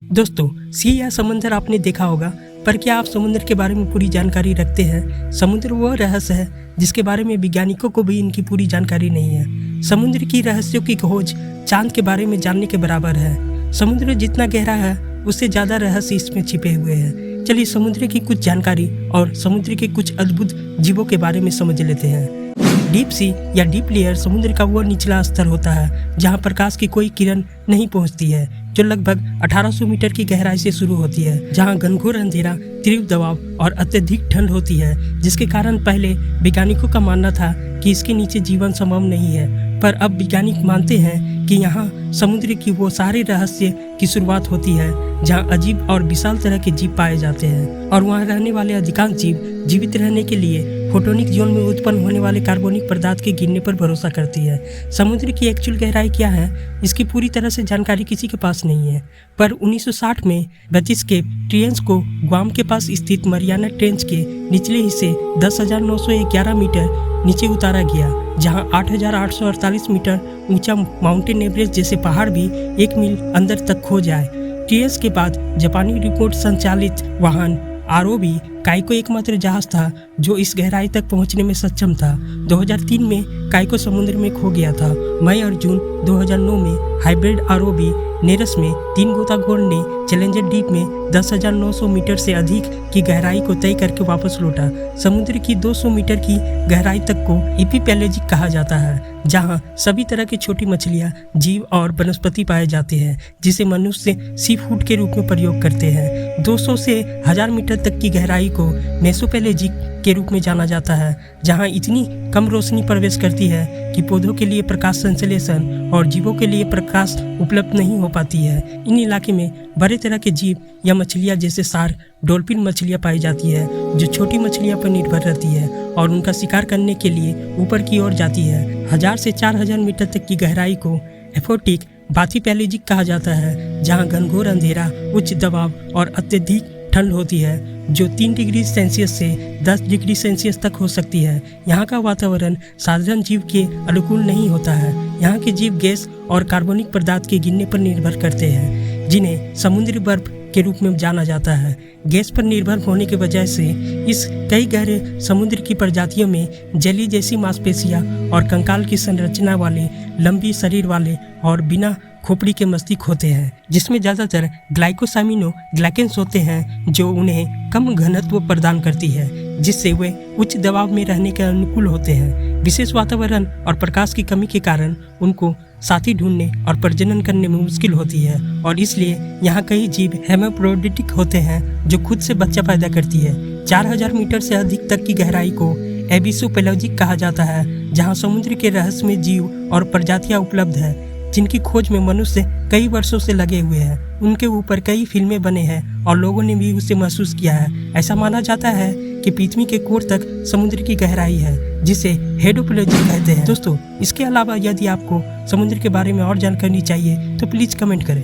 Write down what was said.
दोस्तों, सी या समुंदर आपने देखा होगा, पर क्या आप समुद्र के बारे में पूरी जानकारी रखते हैं? समुद्र वह रहस्य है जिसके बारे में वैज्ञानिकों को भी इनकी पूरी जानकारी नहीं है। समुद्र की रहस्यों की खोज चांद के बारे में जानने के बराबर है। समुद्र जितना गहरा है उससे ज़्यादा रहस्य इसमें छिपे हुए हैं। चलिए समुद्र की कुछ जानकारी और समुद्र के कुछ अद्भुत जीवों के बारे में समझ लेते हैं। डीप सी या डीप लेयर समुद्र का वह निचला स्तर होता है जहां प्रकाश की कोई किरण नहीं पहुंचती है, जो लगभग 1800 मीटर की गहराई से शुरू होती है, जहां घनघोर अंधेरा, तीव्र दबाव और अत्यधिक ठंड होती है, जिसके कारण पहले वैज्ञानिकों का मानना था कि इसके नीचे जीवन संभव नहीं है। पर अब वैज्ञानिक मानते हैं कि यहाँ समुद्र की वो सारे रहस्य की शुरुआत होती है जहाँ अजीब और विशाल तरह के जीव पाए जाते हैं, और वहाँ रहने वाले अधिकांश जीव जीवित रहने के लिए फोटोनिक जोन में उत्पन्न होने वाले कार्बनिक पदार्थ के गिरने पर भरोसा करती है। समुद्र की एक्चुअल गहराई क्या है, इसकी पूरी तरह से जानकारी किसी के पास नहीं है, पर 1960 में बैटिस्केप ट्रियंस को गुआम के पास स्थित मरियाना ट्रेंच के निचले हिस्से 10,911 मीटर नीचे उतारा गया, जहां 8,848 मीटर ऊंचा माउंटेन एवरेस्ट जैसे पहाड़ भी 1 मील अंदर तक खो जाए। ट्रियंस के बाद जापानी रिमोट संचालित वाहन ROV काइको एकमात्र जहाज था जो इस गहराई तक पहुंचने में सक्षम था। 2003 में काइको समुद्र में खो गया था। मई और जून 2009 में हाइब्रिड ROV नेरस में 3 गोताखोर ने चैलेंजर डीप में 10,900 मीटर से अधिक की गहराई को तय करके वापस लौटा। समुद्र की 200 मीटर की गहराई तक को एपिपेलेजिक कहा जाता है, जहां सभी तरह की छोटी मछलियां, जीव और वनस्पति पाए जाते हैं, जिसे मनुष्य सी फूड के रूप में प्रयोग करते हैं। 200 से 1000 मीटर तक की गहराई को मेसोपेलेजिक के रूप में जाना जाता है, जहां इतनी कम रोशनी प्रवेश करती है कि पौधों के लिए प्रकाश संश्लेषण और जीवों के लिए प्रकाश उपलब्ध नहीं हो पाती है। इन इलाके में बड़े तरह के जीव या मछलियां जैसे शार्क, डॉल्फिन मछलियां पाई जाती है, जो छोटी मछलियां पर निर्भर रहती है और उनका शिकार करने के लिए ऊपर की ओर जाती है। 1000 से 4000 मीटर तक की गहराई को एफोटिक बाथिपेलेजिक कहा जाता है, जहां घनघोर अंधेरा, उच्च दबाव और अत्यधिक ठंड होती है, जो 3 डिग्री सेल्सियस से 10 डिग्री सेल्सियस तक हो सकती है। यहाँ का वातावरण साधारण जीव के अनुकूल नहीं होता है। यहाँ के जीव गैस और कार्बनिक पदार्थ के गिरने पर निर्भर करते हैं, जिन्हें समुद्री बर्फ के रूप में जाना जाता है। गैस पर निर्भर होने की वजह से इस कई गहरे समुद्र की प्रजातियों में जेली जैसी मांसपेशियां और कंकाल की संरचना वाले लंबी शरीर वाले और बिना खोपड़ी के मस्तिष्क होते हैं, जिसमें ज़्यादातर ग्लाइकोसामिनो ग्लाइकेंस होते हैं, जो उन्हें कम घनत्व प्रदान करती है, जिससे वे उच्च दबाव में रहने के अनुकूल होते हैं। विशेष वातावरण और प्रकाश की कमी के कारण उनको साथी ढूंढने और प्रजनन करने में मुश्किल होती है, और इसलिए यहाँ कई जीव हेमाप्रोडिटिक होते हैं जो खुद से बच्चा पैदा करती है। 4000 मीटर से अधिक तक की गहराई को एबिसोपेलाजिक कहा जाता है, जहाँ समुद्र के रहस्यमय जीव और प्रजातियाँ उपलब्ध है, जिनकी खोज में मनुष्य कई वर्षों से लगे हुए हैं। उनके ऊपर कई फिल्में बने हैं और लोगों ने भी उसे महसूस किया है। ऐसा माना जाता है कि पृथ्वी के कोर तक समुद्र की गहराई है, जिसे हेडोपेलेजिक कहते हैं। दोस्तों, इसके अलावा यदि आपको समुद्र के बारे में और जानकारी चाहिए तो प्लीज़ कमेंट करें।